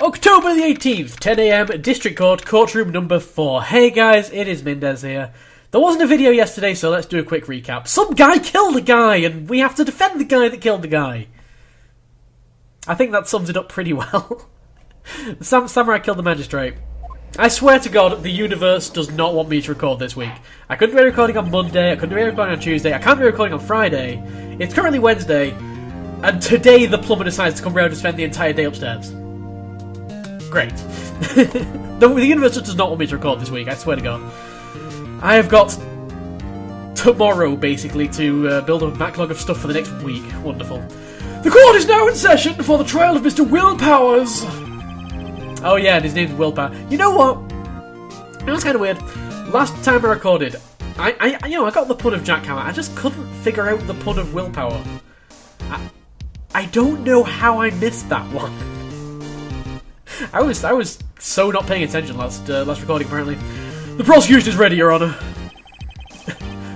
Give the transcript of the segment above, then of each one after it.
October the 18th, 10 AM, District Court, courtroom number 4. Hey guys, it is Mendez here. There wasn't a video yesterday, so let's do a quick recap. Some guy killed a guy, and we have to defend the guy that killed the guy. I think that sums it up pretty well. The samurai killed the magistrate. I swear to God, the universe does not want me to record this week. I couldn't be recording on Monday, I couldn't be recording on Tuesday, I can't be recording on Friday. It's currently Wednesday, and today the plumber decides to come round and spend the entire day upstairs. Great. The universe just does not want me to record this week, I swear to God. I have got tomorrow, basically, to build a backlog of stuff for the next week. Wonderful. The court is now in session for the trial of Mr. Will Powers. Oh yeah, and his name's Will Powers. You know what? It was kind of weird. Last time I recorded, I got the pun of Jackhammer. I just couldn't figure out the pun of Willpower. I don't know how I missed that one. I was so not paying attention last recording, apparently. The prosecution is ready, Your Honour.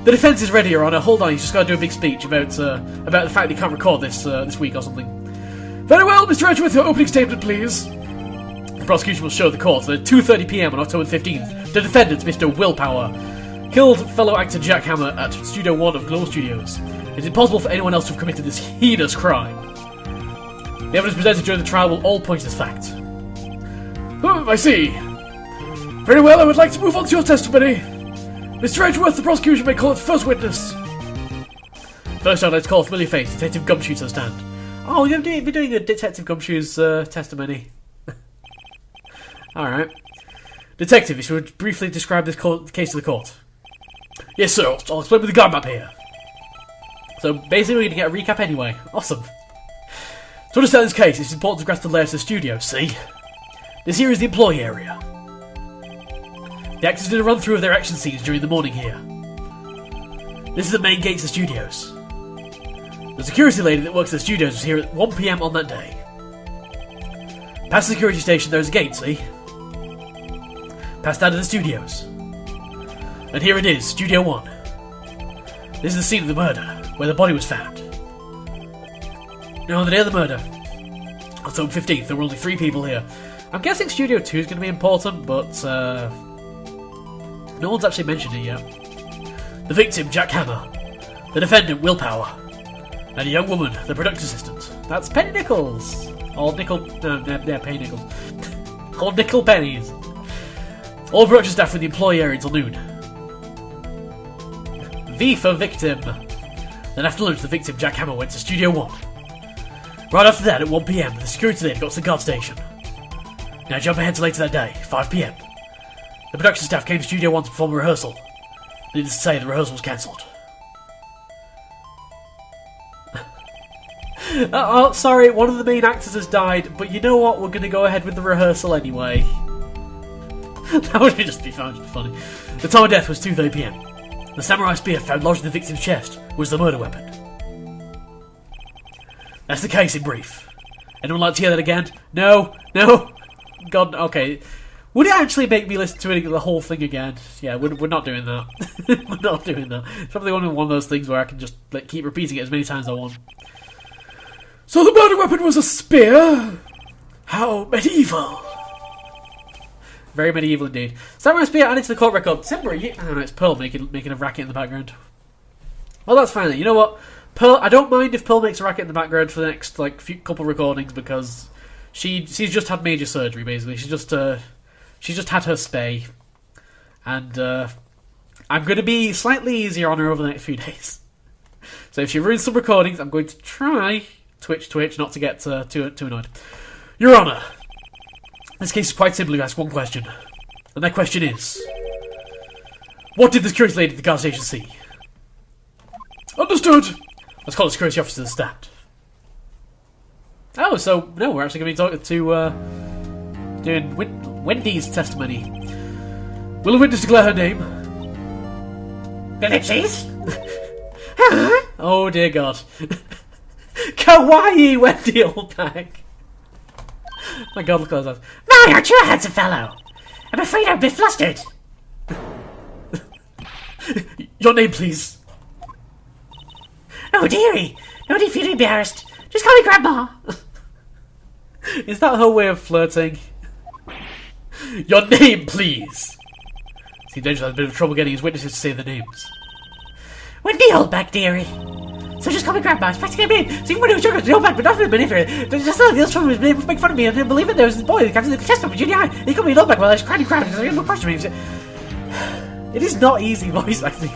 The defence is ready, Your Honour. Hold on, he's just got to do a big speech about the fact that he can't record this week or something. Very well, Mr. Edgeworth, your opening statement, please. The prosecution will show the court that at 2:30 PM on October 15th, the defendant, Mr. Willpower, killed fellow actor Jack Hammer at Studio 1 of Glow Studios. It is impossible for anyone else to have committed this heinous crime. The evidence presented during the trial will all point to this fact. I see. Very well, I would like to move on to your testimony. Mr. Edgeworth, the prosecution may call its first witness. First, I'd like to call familiar face, Detective Gumshoe, to the stand. Oh, you've been doing a Detective Gumshoe's testimony. Alright. Detective, you should briefly describe this case to the court. Yes, sir. I'll explain with the guard map here. So, basically, we're going to get a recap anyway. Awesome. To understand this case, it's important to grasp the layers of the studio, see? This here is the employee area. The actors did a run-through of their action scenes during the morning here. This is the main gates of the studios. The security lady that works at the studios was here at 1 PM on that day. Past the security station there is a gate, see? Past that are the studios. And here it is, Studio 1. This is the scene of the murder, where the body was found. Now, on the day of the murder, October 15th, there were only 3 people here. I'm guessing Studio 2 is going to be important, but no one's actually mentioned it yet. The victim, Jack Hammer. The defendant, Willpower. And a young woman, the production assistant. That's Penny Nichols. Or Penny Nichols. Or Nickel Pennies. All production staff were in the employee area until noon. V for victim. Then after lunch, the victim, Jack Hammer, went to Studio 1. Right after that, at 1 PM, the security lady got to the guard station. Now jump ahead to later that day, 5 PM. The production staff came to Studio 1 to perform a rehearsal. Needless to say, the rehearsal was cancelled. Oh, sorry, one of the main actors has died, but you know what? We're going to go ahead with the rehearsal anyway. That would just be funny. The time of death was 2:30 PM. The samurai spear found lodged in the victim's chest was the murder weapon. That's the case in brief. Anyone like to hear that again? No? God, okay. Would it actually make me listen to the whole thing again? Yeah, we're not doing that. We're not doing that. It's probably one of those things where I can just keep repeating it as many times as I want. So the murder weapon was a spear? How medieval. Very medieval indeed. Samurai spear added to the court record. I don't know, it's Pearl making a racket in the background. Well, that's fine then. You know what? Pearl, I don't mind if Pearl makes a racket in the background for the next couple recordings, because she's just had major surgery, basically. She's just had her spay, and I'm going to be slightly easier on her over the next few days. So if she ruins some recordings, I'm going to try Twitch not to get too annoyed. Your Honour, this case is quite simple. You ask one question, and that question is: what did the security lady at the guard station see? Understood. Let's call the security officer to the stand. Oh, so no, we're actually going to be talking to doing Wendy's testimony. Will the witness declare her name? Ellipses? Oh dear God. Kawaii Wendy Oldbag. My God, look at those eyes. My, aren't you a handsome fellow? I'm afraid I'm a bit flustered. Your name, please. Oh dearie. No need for you to be embarrassed. Just call me Grandma. Is that her way of flirting? Your name, please! See, Danger has a bit of trouble getting his witnesses to say the names. Wendy Oldback, dearie. So just call me Grandma. It's practically a name. So even when I was younger, the Oldback, but not really manipulated. But just the other children would make fun of me and didn't believe it. There was this boy that comes in the chest of me, junior high. He called me an Oldback while I was crying because I didn't look across to me. It is not easy voice acting.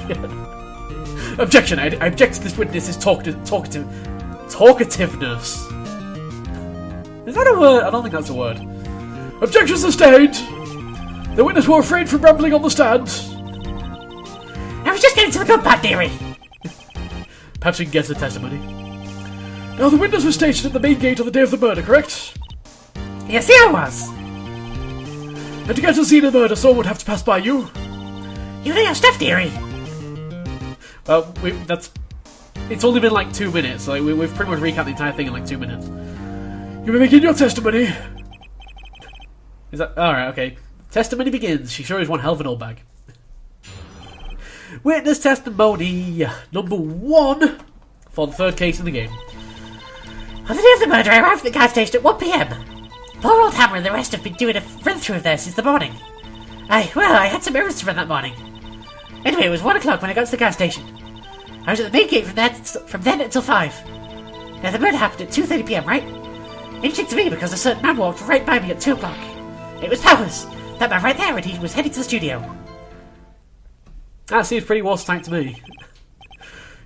Objection! I object to this witness's talkativeness. Is that a word? I don't think that's a word. Objection sustained! The witness will refrain from rambling on the stand. I was just getting to the good part, dearie. Perhaps we can guess the testimony. Now, the witness was stationed at the main gate on the day of the murder, correct? Yes, I was. And to get to the scene of the murder, someone would have to pass by you. You know your stuff, dearie. Well, it's only been like 2 minutes. Like we've pretty much recapped the entire thing in like 2 minutes. You may begin your testimony. Is that alright? Okay. Testimony begins. She sure is one hell of an old bag. Witness testimony number 1 for the third case in the game. On the day of the murder, I arrived at the gas station at 1 p.m. Poor old Hammer and the rest have been doing a run-through of there since the morning. I had some errands to run that morning. Anyway, it was 1 o'clock when I got to the gas station. I was at the main gate from then until 5. Now, the murder happened at 2:30 p.m., right? Interesting to me because a certain man walked right by me at 2 o'clock. It was Powers, that man right there, and he was heading to the studio. That seems pretty watertight to me.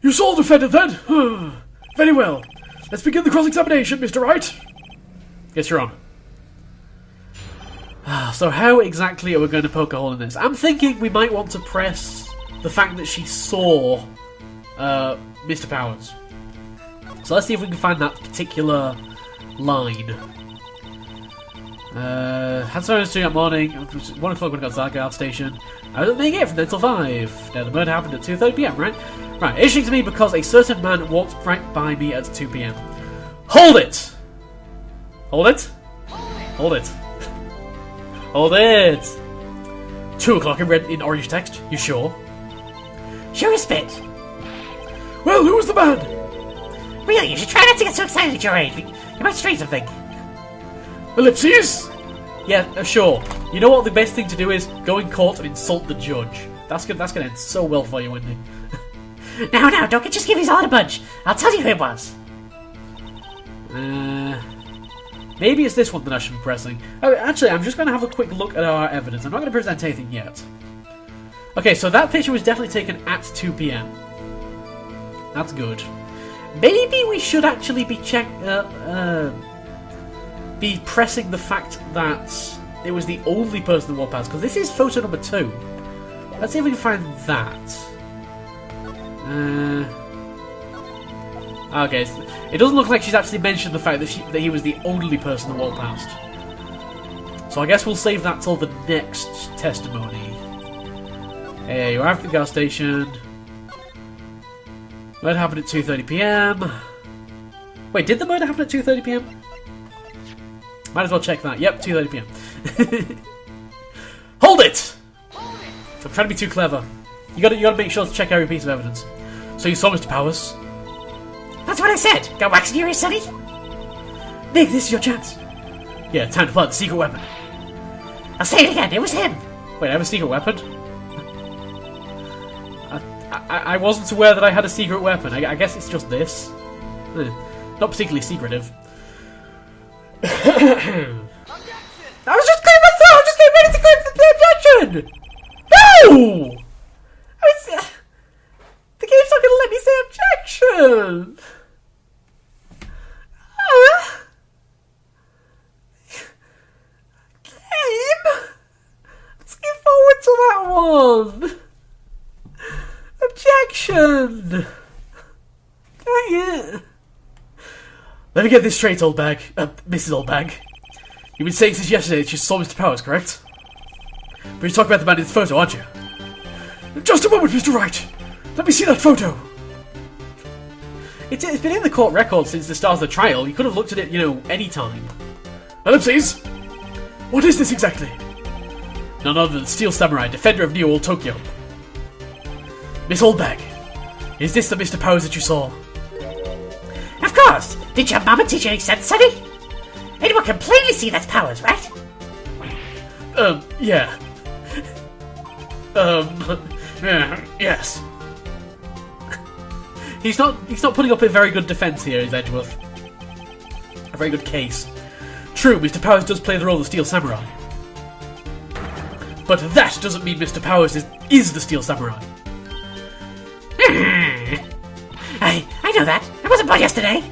You saw the defendant then? Very well. Let's begin the cross-examination, Mr. Wright. Yes, you're on. So how exactly are we going to poke a hole in this? I'm thinking we might want to press the fact that she saw Mr. Powers. So let's see if we can find that particular line. Had someone in that morning. It was 1 o'clock when I got to the gas station. I was at the main gate from then till 5. Now the murder happened at 2:30 p.m, right? Right, interesting to me because a certain man walked right by me at 2 p.m. Hold it! Hold it? Hold it. Hold it! 2 o'clock in red in orange text. You sure? Sure as spit. Well, who was the man? Really, you should try not to get so excited at your age. You might strain something. Ellipses? Yeah, sure. You know what the best thing to do is? Go in court and insult the judge. That's gonna end so well for you, Wendy. Now, don't get your skivvies all in a bunch. I'll tell you who it was. Maybe it's this one that I should be pressing. Oh, actually, I'm just going to have a quick look at our evidence. I'm not going to present anything yet. Okay, so that picture was definitely taken at 2 p.m. That's good. Maybe we should actually be be pressing the fact that it was the only person that walked past, because this is photo number 2. Let's see if we can find that. Okay, it doesn't look like she's actually mentioned the fact that he was the only person that walked past. So I guess we'll save that till the next testimony. Hey, you arrived at the gas station. Murder happened at 2:30 p.m. Wait, did the murder happen at 2:30 p.m? Might as well check that. Yep, 2:30 p.m. Hold it! I'm trying to be too clever. You gotta make sure to check every piece of evidence. So you saw Mr. Powers? That's what I said. Got wax in your ears, sonny? Nick, this is your chance. Yeah, time to plant the secret weapon. I'll say it again. It was him. Wait, I have a secret weapon? I wasn't aware that I had a secret weapon. I guess it's just this. Not particularly secretive. I was just clearing my throat! I was just getting ready to claim the objection! No! The game's not going to let me say objection! Game? Let's get forward to that one! Objection! Dang it! Let me get this straight, old bag. Mrs. Old Bag. You've been saying since yesterday that you saw Mr. Powers, correct? But you're talking about the man in the photo, aren't you? Just a moment, Mr. Wright! Let me see that photo! It's been in the court record since the start of the trial. You could have looked at it, any time. Ellipses! What is this exactly? None other than Steel Samurai, defender of New Old Tokyo. Miss Oldbag, is this the Mr. Powers that you saw? Of course! Did your mama teach you any sense, sonny? Anyone can plainly see that's Powers, right? Yeah. Yes. He's not putting up a very good defence here, is Edgeworth. A very good case. True, Mr. Powers does play the role of the Steel Samurai. But that doesn't mean Mr. Powers is the Steel Samurai. I know that. I wasn't by yesterday.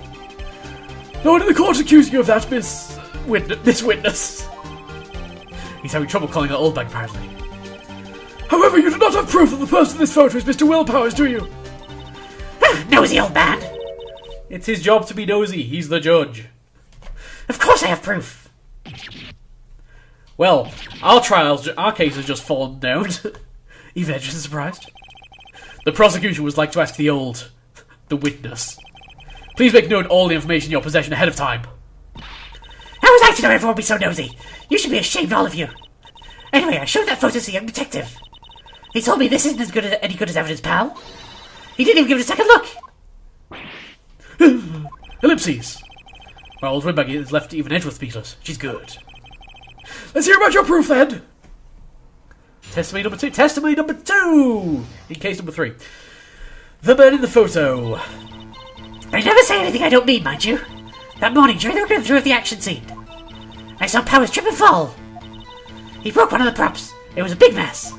No one in the court accusing you of that, Miss Witness. He's having trouble calling out Oldbag, apparently. However, you do not have proof that the person in this photo is Mr. Will Powers, do you? Nosy old man. It's his job to be nosy. He's the judge. Of course I have proof. Well, our case has just fallen down. Even Edge is surprised. The prosecution would like to ask the witness. Please make note of all the information in your possession ahead of time. How was I to know everyone would be so nosy? You should be ashamed, all of you. Anyway, I showed that photo to the young detective. He told me this isn't any good as evidence, pal. He didn't even give it a second look. Ellipses. Well, old Windbag has left even Edgeworth speechless. She's good. Let's hear about your proof, then. Testimony number 2. Testimony number 2! In case number 3. The man in the photo. I never say anything I don't mean, mind you. That morning, during the run-through of the action scene, I saw Powers trip and fall. He broke one of the props. It was a big mess.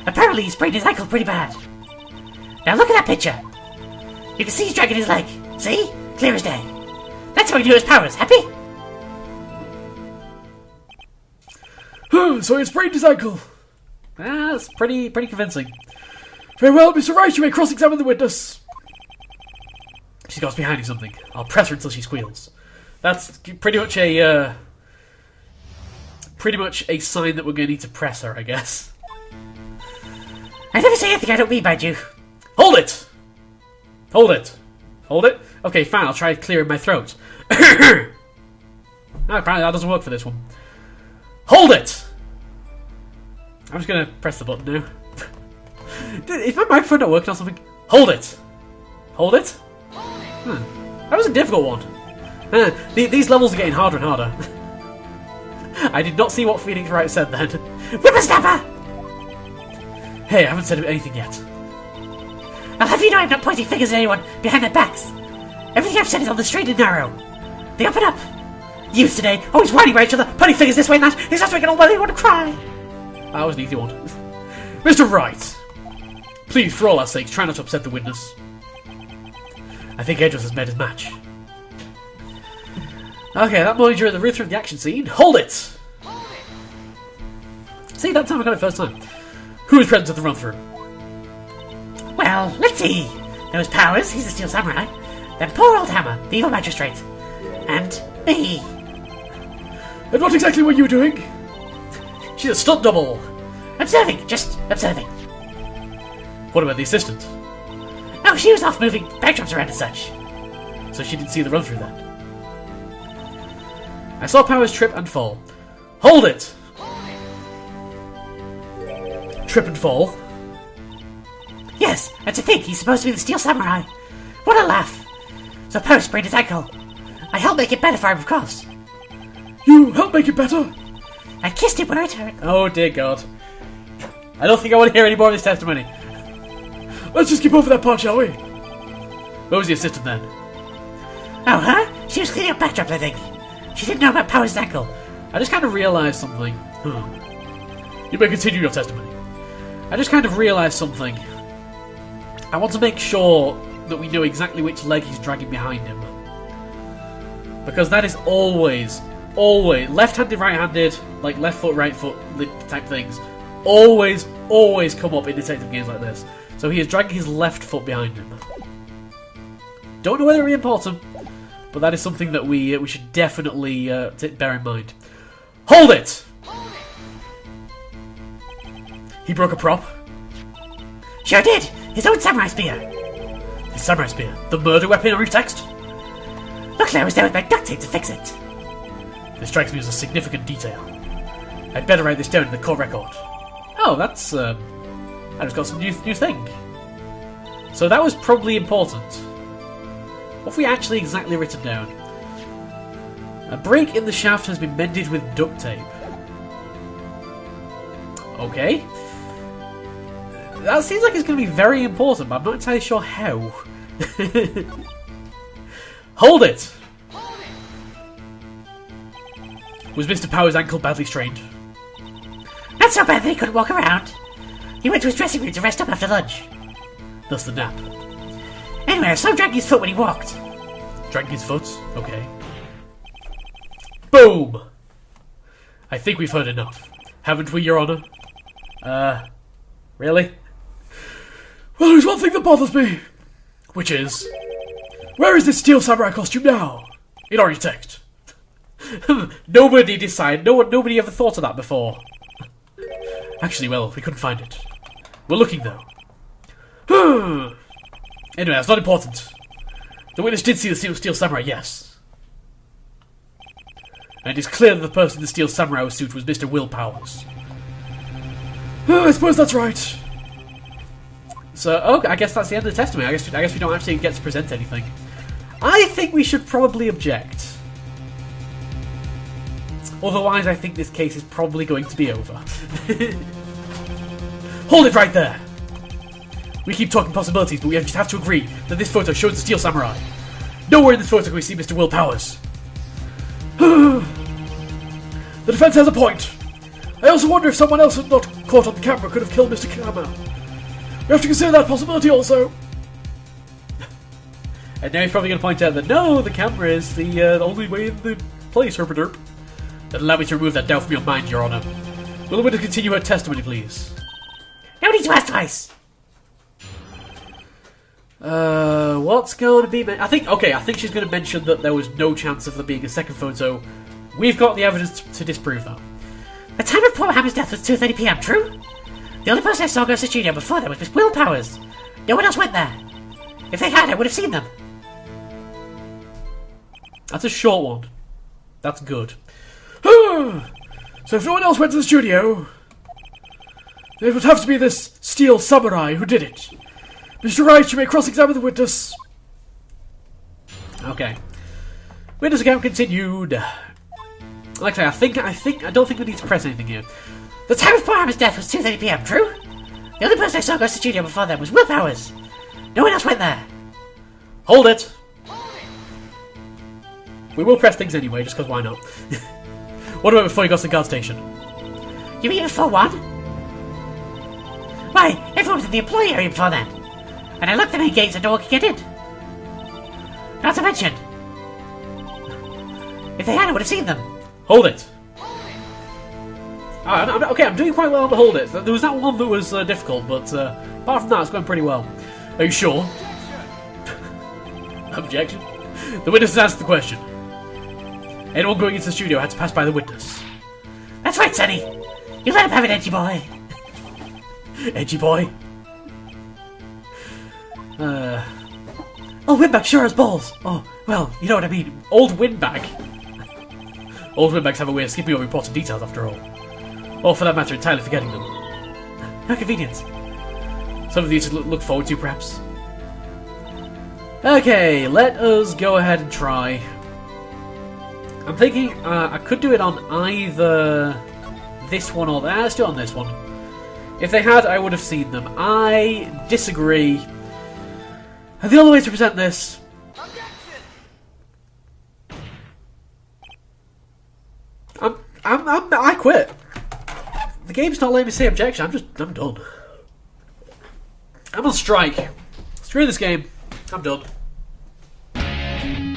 Apparently, he sprained his ankle pretty bad. Now look at that picture. You can see he's dragging his leg. See? Clear as day. That's how he knew it was Powers. Happy? So he sprained his ankle. That's pretty convincing. Very well, Mr. Wright, you may cross-examine the witness. She's got us behind something. I'll press her until she squeals. That's pretty much a sign that we're going to need to press her, I guess. I never say anything I don't mean, mind you. Hold it! Hold it. Hold it? Okay, fine, I'll try clearing my throat. Apparently that doesn't work for this one. Hold it! I'm just going to press the button now. Is my microphone not working on something? Hold it! Hold it? That was a difficult one. These levels are getting harder and harder. I did not see what Phoenix Wright said then. Whippersnapper! Hey, I haven't said anything yet. I'll have you know I'm not pointing fingers at anyone behind their backs. Everything I've said is on the straight and narrow. The up and up. Youth today, always whining about each other, pointing fingers this way and that. It's just making all my want to cry. That was an easy one. Mr. Wright, please, for all our sakes, try not to upset the witness. I think Edgeworth has met his match. Okay, that morning during the run-through of the action scene. Hold it! See, that time I got it first time. Who was present at the run-through? Well, let's see. There was Powers, he's the Steel Samurai. Then poor old Hammer, the evil magistrate. And me. And what exactly were you doing? She's a stunt double. Observing, just observing. What about the assistant? Oh, she was off moving backdrops around and such. So she didn't see the run-through then. I saw Powers trip and fall. Hold it! Trip and fall? Yes, and to think he's supposed to be the Steel Samurai. What a laugh. So Powers sprained his ankle. I helped make it better for him, of course. You helped make it better? I kissed him where it hurt. Oh dear God. I don't think I want to hear any more of this testimony. Let's just skip over that part, shall we? Where was the assistant then? Oh, her? She was cleaning up backdrops, I think. She didn't know about Powers' ankle. I just kind of realised something. You may continue your testimony. I just kind of realised something. I want to make sure that we know exactly which leg he's dragging behind him. Because that is always left-handed, right-handed, like left foot, right foot type things. Always come up in detective games like this. So he is dragging his left foot behind him. Don't know whether it'll be important, but that is something that we should definitely bear in mind. Hold it! He broke a prop. Sure did! His own samurai spear! His samurai spear? The murder weapon on your text? Luckily I was there with my duct tape to fix it. This strikes me as a significant detail. I'd better write this down in the court record. Oh, that's, I just got some new thing. So that was probably important. What have we actually exactly written down? A break in the shaft has been mended with duct tape. Okay. That seems like it's going to be very important, but I'm not entirely sure how. Hold it! Was Mr. Power's ankle badly strained? Not so bad that he couldn't walk around. He went to his dressing room to rest up after lunch. Thus the nap. Anyway, I saw him dragging his foot when he walked. Dragging his foot? Okay. Boom! I think we've heard enough. Haven't we, Your Honour? Really? Well, there's one thing that bothers me. Which is... where is this Steel Samurai costume now? In Architect. Nobody decided. Nobody ever thought of that before. Actually, well, we couldn't find it. We're looking, though. Anyway, that's not important. The witness did see the Steel Samurai, yes. And it's clear that the person in the Steel Samurai suit was Mr. Will Powers. I suppose that's right. So, okay, I guess that's the end of the testimony. I guess we don't actually get to present anything. I think we should probably object. Otherwise, I think this case is probably going to be over. Hold it right there! We keep talking possibilities, but we just have to agree that this photo shows the Steel Samurai. Nowhere in this photo can we see Mr. Will Powers. The defense has a point. I also wonder if someone else not caught on the camera could have killed Mr. Kama. We have to consider that possibility also. And now he's probably going to point out that no, the camera is the only way in the place, herpaderp. Then allow me to remove that doubt from your mind, Your Honour. Will the witness continue her testimony, please? No need to ask twice. What's going to be... I think she's going to mention that there was no chance of there being a second photo. We've got the evidence to disprove that. The time of Paul Hammer's death was 2:30 p.m, true? The only person I saw go to the studio before that was Miss Will Powers. No one else went there. If they had, I would have seen them. That's a short one. That's good. So if no one else went to the studio, it would have to be this Steel Samurai who did it. Mr. Wright, you may cross-examine the witness. Okay. Witness account continued. Like I say, I don't think we need to press anything here. The time of Paul Hammer's death was 2:30 p.m, true? The only person I saw go to the studio before that was Will Powers. No one else went there. Hold it! We will press things anyway, just because why not? What about before you got to the guard station? You mean before what? Why, everyone was in the employee area before then. And I locked the main gate so no one could get in. Not to mention, if they had, I would have seen them. Hold it! Okay, I'm doing quite well on the hold it. There was that one that was difficult, but apart from that, it's going pretty well. Are you sure? Objection? The witness has answered the question. Anyone going into the studio had to pass by the witness. That's right, Sonny. You let him have it, edgy boy. Edgy boy? Old Windbag sure has balls. Oh, well, you know what I mean. Old Windbag? Old Windbags have a way of skipping over important details, after all. Or, for that matter, entirely forgetting them. No convenience. Something you should look forward to, perhaps? Okay, let us go ahead and try. I'm thinking I could do it on either this one or that. Let's do it on this one. If they had, I would have seen them. I disagree. And the only way to present this... I quit. The game's not letting me say objection. I'm done. I'm on strike. Screw this game. I'm done. And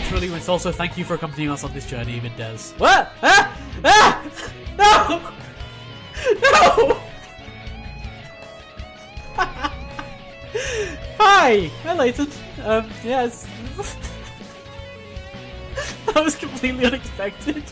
truly, it's also thank you for accompanying us on this journey, Mendez. What? Ah! Ah! No! No! Hi! Hi, Leighton. Yes. That was completely unexpected.